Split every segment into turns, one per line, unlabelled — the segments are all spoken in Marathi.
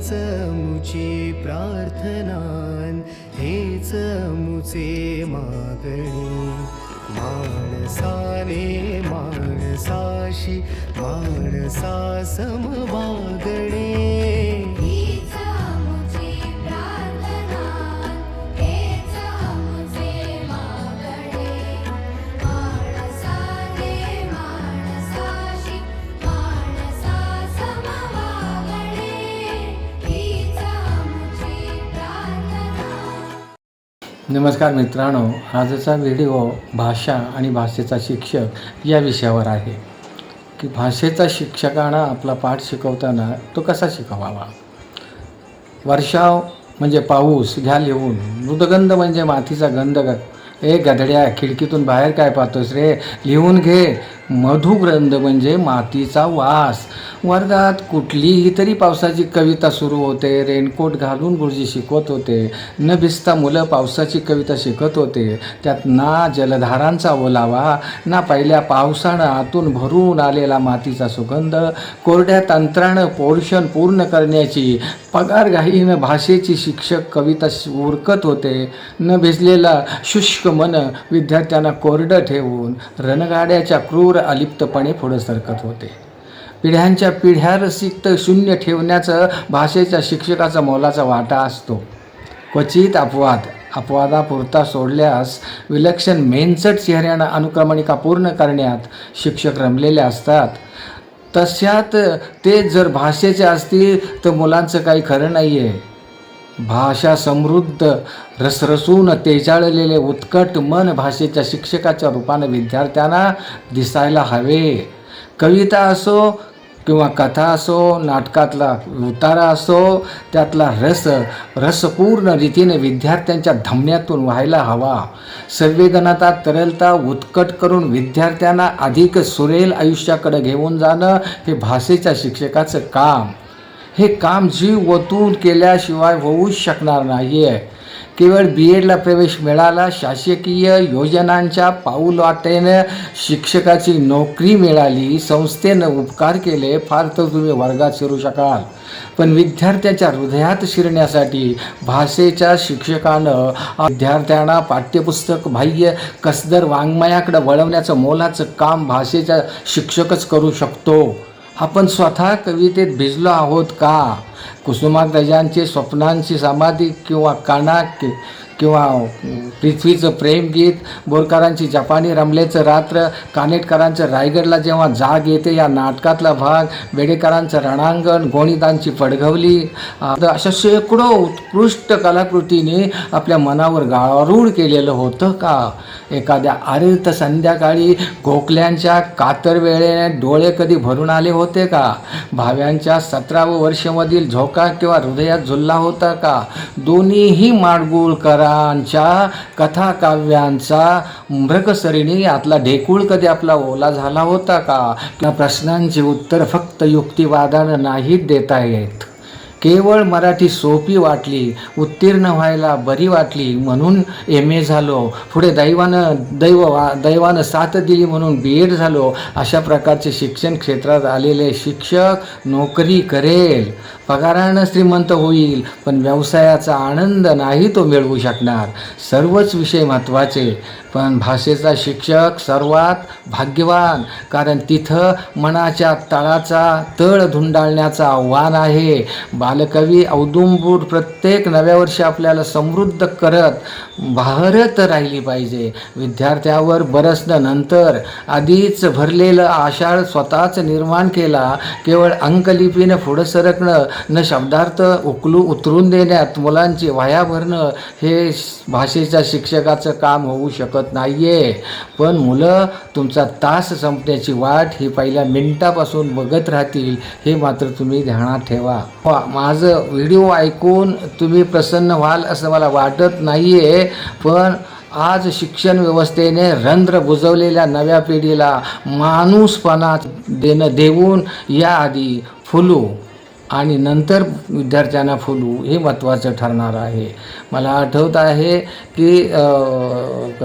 हेच मुची प्रार्थनान, हेच मुचे मागणे. माणसाने माणसाशी माणसा सम वागणे.
नमस्कार मित्रांनो, आजचा व्हिडिओ भाषा आणि भाषेचा शिक्षक या विषयावर आहे की भाषेचा शिक्षकांना आपला पाठ शिकवताना तो कसा शिकवावा. वर्षाव म्हणजे पाऊस घ्या लिहून, मृदगंध म्हणजे मातीचा गंध. ए गधड्या, खिडकीतून बाहेर काय पाहतोस रे, लिहून घे. मधुग्रंथ म्हणजे मातीचा वास. वर्गात कुठलीही तरी पावसाची कविता सुरू होते. रेनकोट घालून गुरुजी शिकवत होते. न भिजता मुलं पावसाची कविता शिकत होते. त्यात ना जलधारांचा ओलावा, ना पहिल्या पावसानं आतून भरून आलेला मातीचा सुगंध. कोरड्या तंत्रानं पोर्शन पूर्ण करण्याची पगारघाईनं भाषेची शिक्षक कविता उरकत होते. न भिजलेला शुष्क मन विद्यार्थ्यांना कोरडं ठेवून रणगाड्याच्या क्रूर अलिप्तपणे पुढे सरकत होते. पिढ्यांच्या पिढ्या रसिक्त शून्य ठेवण्याचं भाषेच्या शिक्षकाचा मोलाचा वाटा असतो. क्वचित अपवादापुरता सोडल्यास विलक्षण मेनचट चेहऱ्यानं अनुक्रमणिका पूर्ण करण्यात शिक्षक रमलेले असतात. तशात ते जर भाषेचे असतील तर मुलांचं काही खरं नाही आहे. भाषा समृद्ध रसरसून तेजाळलेले उत्कट मन भाषेच्या शिक्षकाच्या रूपानं विद्यार्थ्यांना दिसायला हवे. कविता असो किंवा कथा असो, नाटकातला उतारा असो, त्यातला रसपूर्ण रीतीने विद्यार्थ्यांच्या धमन्यातून व्हायला हवा. संवेदनता तरलता उत्कट करून विद्यार्थ्यांना अधिक सुरेल आयुष्याकडे घेऊन जाणं हे भाषेच्या शिक्षकाचं काम. हे काम जीव ओतून केल्याशिवाय होऊच शकणार नाही आहे. केवळ BEdला प्रवेश मिळाला, शासकीय योजनांच्या पाऊलवाटेनं शिक्षकाची नोकरी मिळाली, संस्थेनं उपकार केले, फार तर तुम्ही वर्गात शिरू शकाल. पण विद्यार्थ्याच्या हृदयात शिरण्यासाठी भाषेच्या शिक्षकानं विद्यार्थ्यांना पाठ्यपुस्तक बाह्य कसदर वाङ्मयाकडे वळवण्याचं मोलाचं काम भाषेचा शिक्षकच करू शकतो. आपण स्वतः कवितेत भिजलो आहोत का? कुसुमाग्रजांचे स्वप्नांची समाधी किंवा कानाक किंवा पृथ्वीचं प्रेमगीत, बोरकरांची जपानी रमलेचं रात्र, कानेटकरांचं रायगडला जेव्हा जाग येते या नाटकातला भाग, बेडेकरांचं रणांगण, गोणीदांची पडघवली, अशा शेकडो उत्कृष्ट कलाकृतीने आपल्या मनावर गारूड केलेलं होतं का? एखाद्या आरत संध्याकाळी गोखल्यांच्या कातर वेळेने डोळे कधी भरून आले होते का? भाव्यांच्या 17वं वर्षमधील झोका किंवा हृदयात झुलला होता का? दोन्हीही माडगुळकरांच्या कथा काव्यांचा मृगसरिणी आतला ढेकूळ कधी आपला ओला झाला होता का? या प्रश्नांची उत्तर फक्त युक्तिवादानं नाहीत देता येत. केवळ मराठी सोपी वाटली, उत्तीर्ण व्हायला बरी वाटली म्हणून MA झालो, पुढे दैवानं साथ दिली म्हणून BEd झालो, अशा प्रकारचे शिक्षण क्षेत्रात आलेले शिक्षक नोकरी करेल, पगारानं श्रीमंत होईल, पण व्यवसायाचा आनंद नाही तो मिळवू शकणार. सर्वच विषय महत्त्वाचे, पण भाषेचा शिक्षक सर्वात भाग्यवान, कारण तिथं मनाच्या तळाचा तळ धुंडाळण्याचं आव्हान आहे. बालकवी औदुंबूर प्रत्येक नव्या वर्षी आपल्याला समृद्ध करत बहरत राहिली पाहिजे. विद्यार्थ्यावर बरसणं नंतर आधीच भरलेलं आषाढ स्वतःच निर्माण केला. केवळ अंकलिपीनं पुढं सरकणं, न शब्दार्थ उतरून देण्यात मुलांची वाया भरणं हे भाषेच्या शिक्षकाचं काम होऊ शकत नाही आहे. पण मुलं तुमचा तास संपण्याची वाट ही पहिल्या मिनिटापासून बघत राहतील, हे मात्र तुम्ही ध्यानात ठेवा. माझं व्हिडिओ ऐकून तुम्ही प्रसन्न व्हाल असं मला वाटत नाही आहे, पण आज शिक्षण व्यवस्थेने रंध्र बुजवलेल्या नव्या पिढीला माणूसपणा देऊन याआधी फुलू आणि नंतर विद्यार्थ्यांना फुलू हे महत्त्वाचं ठरणार आहे. मला आठवत आहे की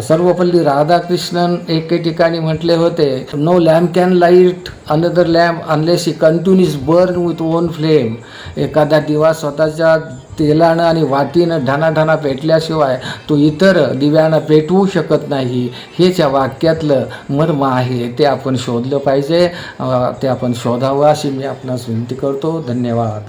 सर्वपल्ली राधाकृष्णन एके ठिकाणी म्हटले होते, no lamp can light another lamp unless he continues burn with own flame. एखादा दिवा स्वतःच्या तेलानं आणि वातीनं ढाणाढाणा पेटल्याशिवाय तो इतर दिव्यानं पेटवू शकत नाही. हेच या वाक्यातलं मर्म आहे. ते आपण शोधलं पाहिजे, ते आपण शोधावं अशी मी आपणास विनंती करतो. धन्यवाद.